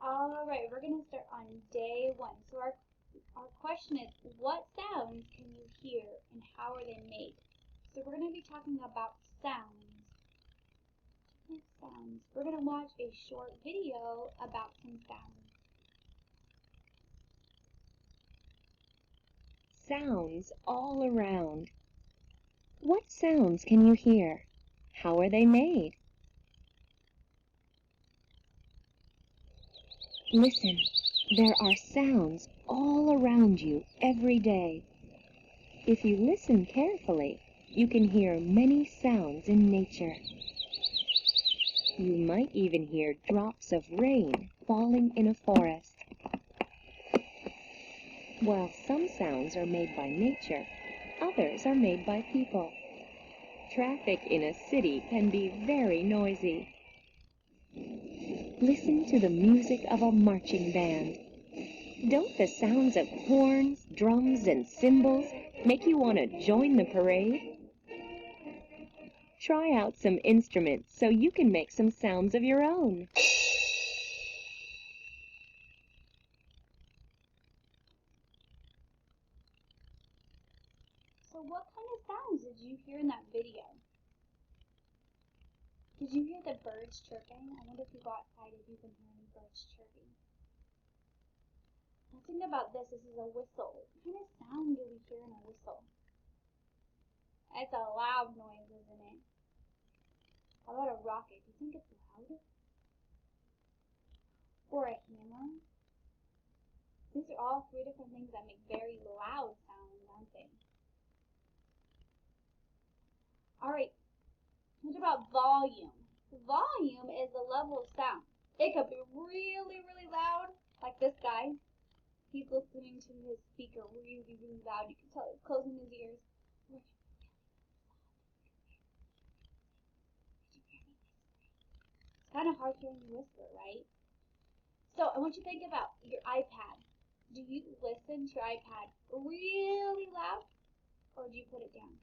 Alright, we're going to start on day 1. So our question is, what sounds can you hear and how are they made? So we're going to be talking about sounds. We're going to watch a short video about some sounds. Sounds all around. What sounds can you hear? How are they made? Listen, there are sounds all around you every day. If you listen carefully, you can hear many sounds in nature. You might even hear drops of rain falling in a forest. While some sounds are made by nature, others are made by people. Traffic in a city can be very noisy. Listen to the music of a marching band. Don't the sounds of horns, drums, and cymbals make you want to join the parade? Try out some instruments so you can make some sounds of your own. So what kind of sounds did you hear in that video? Did you hear the birds chirping? I wonder if you go outside if you can hear any birds chirping. Now think about this. This is a whistle. What kind of sound do we hear in a whistle? It's a loud noise, isn't it? How about a rocket? Do you think it's loud? Or a hammer? These are all 3 different things that make very loud sounds, aren't they? Alright, what about volume? Volume is the level of sound. It could be really, really loud, like this guy. He's listening to his speaker really, really loud. You can tell he's closing his ears. It's kind of hard hearing you whisper, right? So I want you to think about your iPad. Do you listen to your iPad really loud, or do you put it down?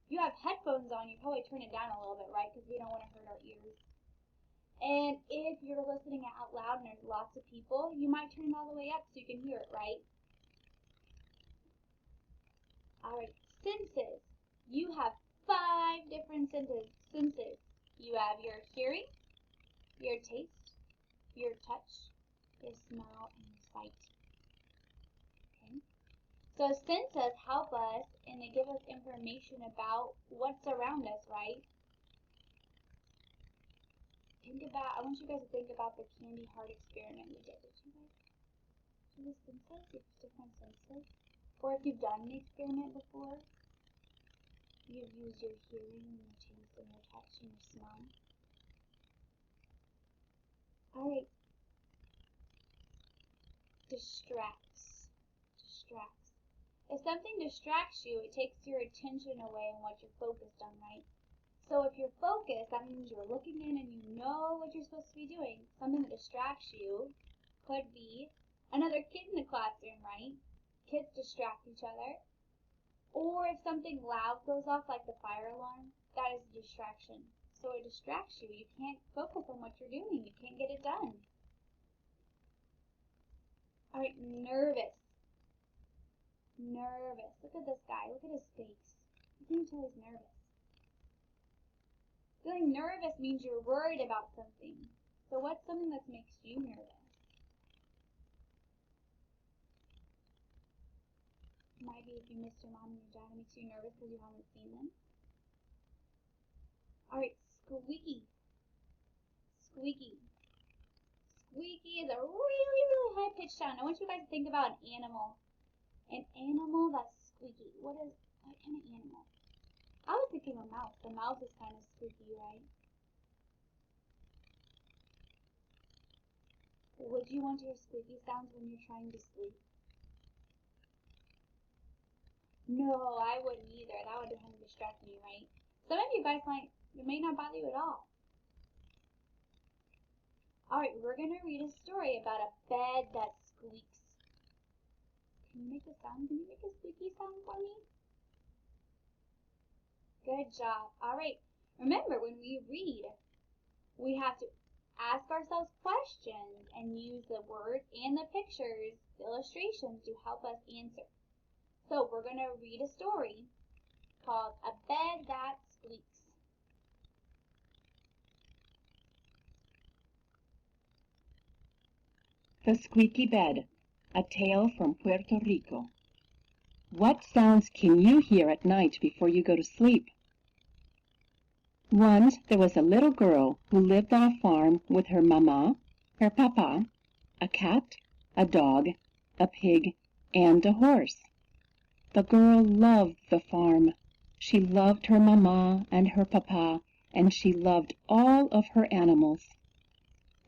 If you have headphones on, you probably turn it down a little bit, right? Because we don't want to hurt our ears. And if you're listening out loud and there's lots of people, you might turn it all the way up so you can hear it, right? Alright, senses. You have 5 different senses. You have your hearing, your taste, your touch, your smell, and your sight. Okay? So senses help us and they give us information about what's around us, right? I want you guys to think about the candy heart experiment we did. Did you guys do the senses? There's different senses. Or if you've done an experiment before, you've used your hearing, your taste, and your touch, and your smell. Alright. Distracts. If something distracts you, it takes your attention away on what you're focused on, right? So if you're focused, that means you're looking in and you know what you're supposed to be doing. Something that distracts you could be another kid in the classroom, right? Kids distract each other. Or if something loud goes off, like the fire alarm, that is a distraction. So it distracts you. You can't focus on what you're doing. You can't get it done. Alright, nervous. Look at this guy. Look at his face. You can tell he's nervous. Feeling nervous means you're worried about something. So what's something that makes you nervous? Maybe if you missed your mom and your dad, it makes you nervous because you haven't seen them. Alright, squeaky. Squeaky is a really, really high-pitched sound. I want you guys to think about an animal. An animal that's squeaky. What kind of animal? I was thinking a mouse. The mouse is kind of squeaky, right? Would you want to hear squeaky sounds when you're trying to sleep? No, I wouldn't either. That would kind of distract me, right? Some of you guys it may not bother you at all. Alright, we're going to read a story about a bed that squeaks. Can you make a sound? Can you make a squeaky sound for me? Good job. Alright, remember when we read, we have to ask ourselves questions and use the words and the pictures, the illustrations to help us answer. So we're going to read a story called A Bed That Squeaks. The Squeaky Bed, a tale from Puerto Rico. What sounds can you hear at night before you go to sleep? Once there was a little girl who lived on a farm with her mama, her papa, a cat, a dog, a pig, and a horse. The girl loved the farm. She loved her mama and her papa, and she loved all of her animals.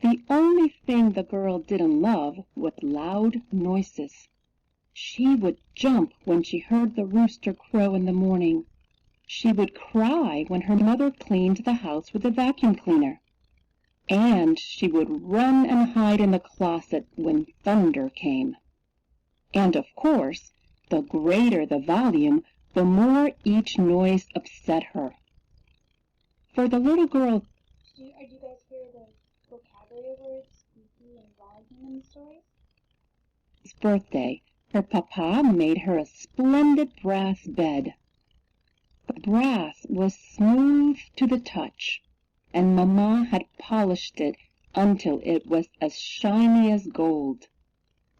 The only thing the girl didn't love was loud noises. She would jump when she heard the rooster crow in the morning. She would cry when her mother cleaned the house with a vacuum cleaner. And she would run and hide in the closet when thunder came. And of course, the greater the volume, the more each noise upset her. For the little girl, Do you guys hear the vocabulary words squeaky and volume in the stories? birthday, her papa made her a splendid brass bed. The brass was smooth to the touch, and Mamma had polished it until it was as shiny as gold.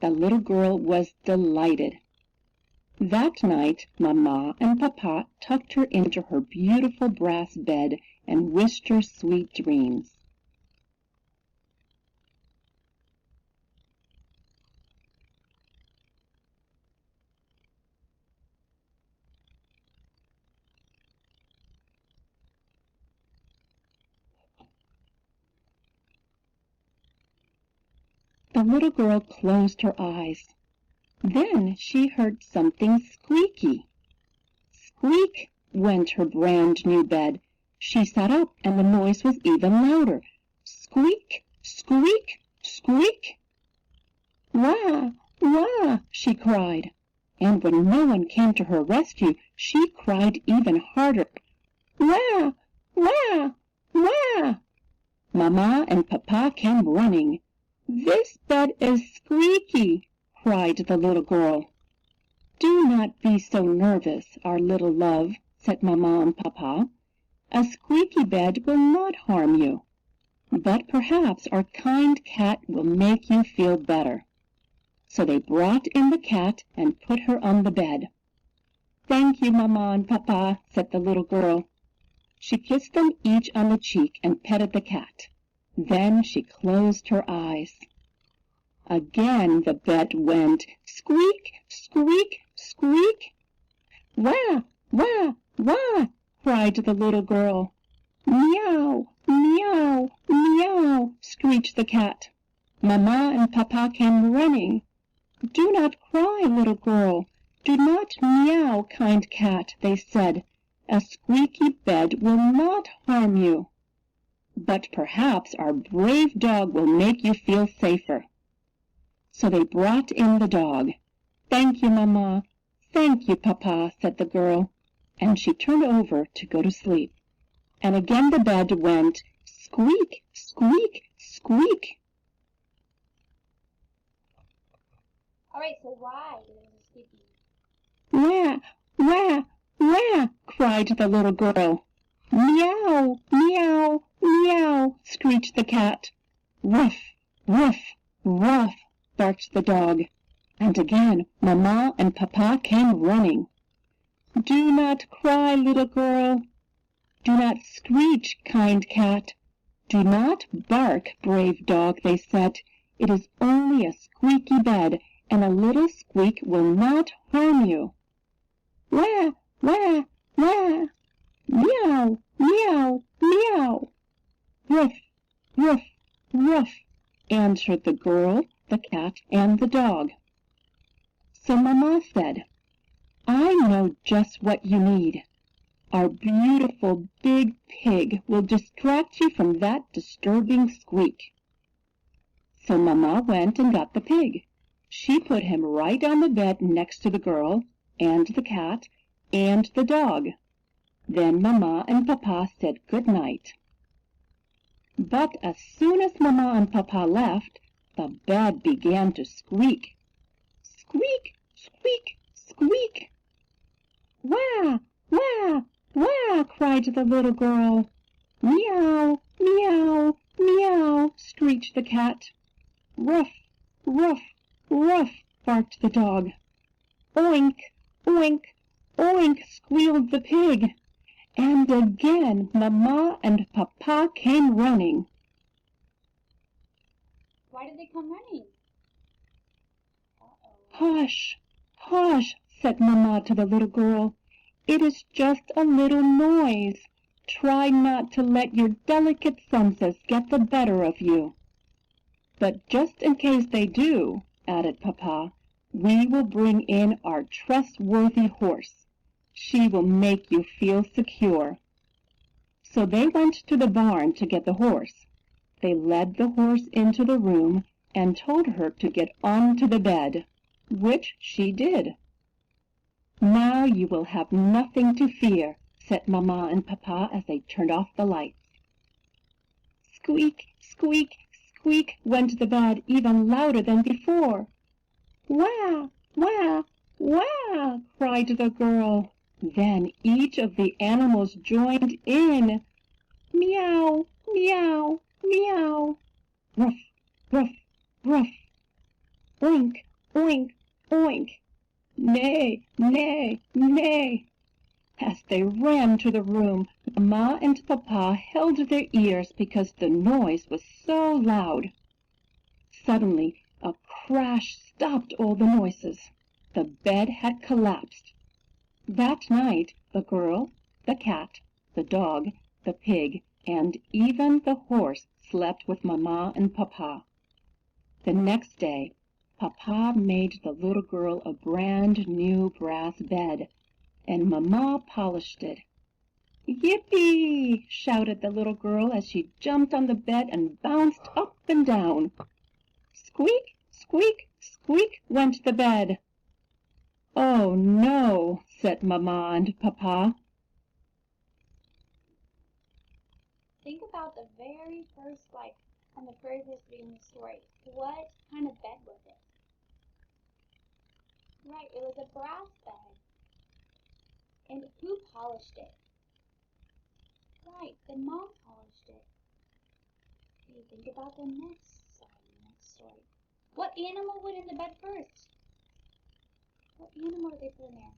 The little girl was delighted. That night Mamma and Papa tucked her into her beautiful brass bed and wished her sweet dreams. The little girl closed her eyes. Then she heard something squeaky. Squeak went her brand new bed. She sat up and the noise was even louder. Squeak, squeak, squeak. Wah, wah, she cried. And when no one came to her rescue, she cried even harder. Wah, wah, wah. Mamma and Papa came running. This bed is squeaky, cried the little girl. Do not be so nervous, our little love, said Mamma and Papa. A squeaky bed will not harm you, but perhaps our kind cat will make you feel better. So they brought in the cat and put her on the bed. Thank you, Mamma and Papa, said the little girl. She kissed them each on the cheek and petted the cat. Then she closed her eyes. Again the bed went squeak, squeak, squeak. Wah, wah, wah, cried the little girl. Meow, meow, meow, screeched the cat. Mamma and Papa came running. Do not cry, little girl. Do not meow, kind cat, they said. A squeaky bed will not harm you. But perhaps our brave dog will make you feel safer. So they brought in the dog. Thank you, Mamma. Thank you, Papa, said the girl, and she turned over to go to sleep. And again the bed went squeak, squeak, squeak. All right, so why is it squeaky? Wah, wah, wah, cried the little girl. Meow, meow, meow, screeched the cat. Ruff, ruff, ruff, barked the dog. And again Mamma and Papa came running. Do not cry, little girl. Do not screech, kind cat. Do not bark, brave dog, they said. It is only a squeaky bed, and a little squeak will not harm you. Wah, wah, wah. Meow, meow, meow. Ruff, ruff, ruff, answered the girl, the cat, and the dog. So Mamma said, I know just what you need. Our beautiful big pig will distract you from that disturbing squeak. So Mamma went and got the pig. She put him right on the bed next to the girl, and the cat, and the dog. Then Mamma and Papa said good night. But as soon as Mama and Papa left, the bed began to squeak. Squeak, squeak, squeak. Wah, wah, wah, cried the little girl. Meow, meow, meow, screeched the cat. Ruff, ruff, ruff, barked the dog. Oink, oink, oink, squealed the pig. And again Mama and Papa came running. Why did they come running? Hush, hush, said Mama to the little girl. It is just a little noise. Try not to let your delicate senses get the better of you. But just in case they do, added Papa, we will bring in our trustworthy horse. She will make you feel secure. So they went to the barn to get the horse. They led the horse into the room and told her to get onto the bed, which she did. Now you will have nothing to fear, said Mama and Papa as they turned off the lights. Squeak, squeak, squeak went the bed even louder than before. Wah, wah, wah, cried the girl. Then each of the animals joined in. Meow, meow, meow. Ruff, ruff, ruff. Oink, oink, oink. Neigh, neigh, neigh. As they ran to the room, Mamma and Papa held their ears because the noise was so loud. Suddenly, a crash stopped all the noises. The bed had collapsed. That night, the girl, the cat, the dog, the pig, and even the horse slept with Mamma and Papa. The next day, Papa made the little girl a brand new brass bed, and Mamma polished it. Yippee! Shouted the little girl as she jumped on the bed and bounced up and down. Squeak, squeak, squeak went the bed. Oh no, said Mamma and Papa. Think about the very first, on the very first beginning of the story. What kind of bed was it? Right, it was a brass bed. And who polished it? Right, the mom polished it. Okay, think about the next story. What animal went in the bed first? What animal did they put in there?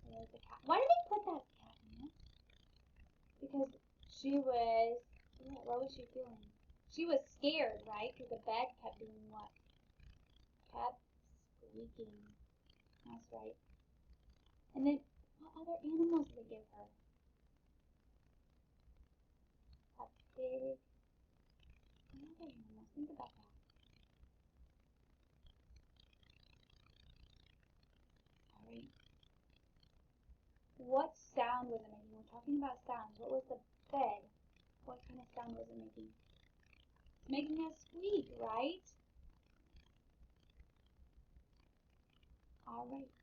It was the cat. Why did they put that cat in there? Because she was, what was she feeling? She was scared, right? Because the bed kept doing what? Kept squeaking. That's right. And then, what other animals did they give her? A pig. What other animals? Think about that. Alright. What sound was it making? We're talking about sounds. What was the bed? What kind of sound was it making? It's making a squeak, right? Alright.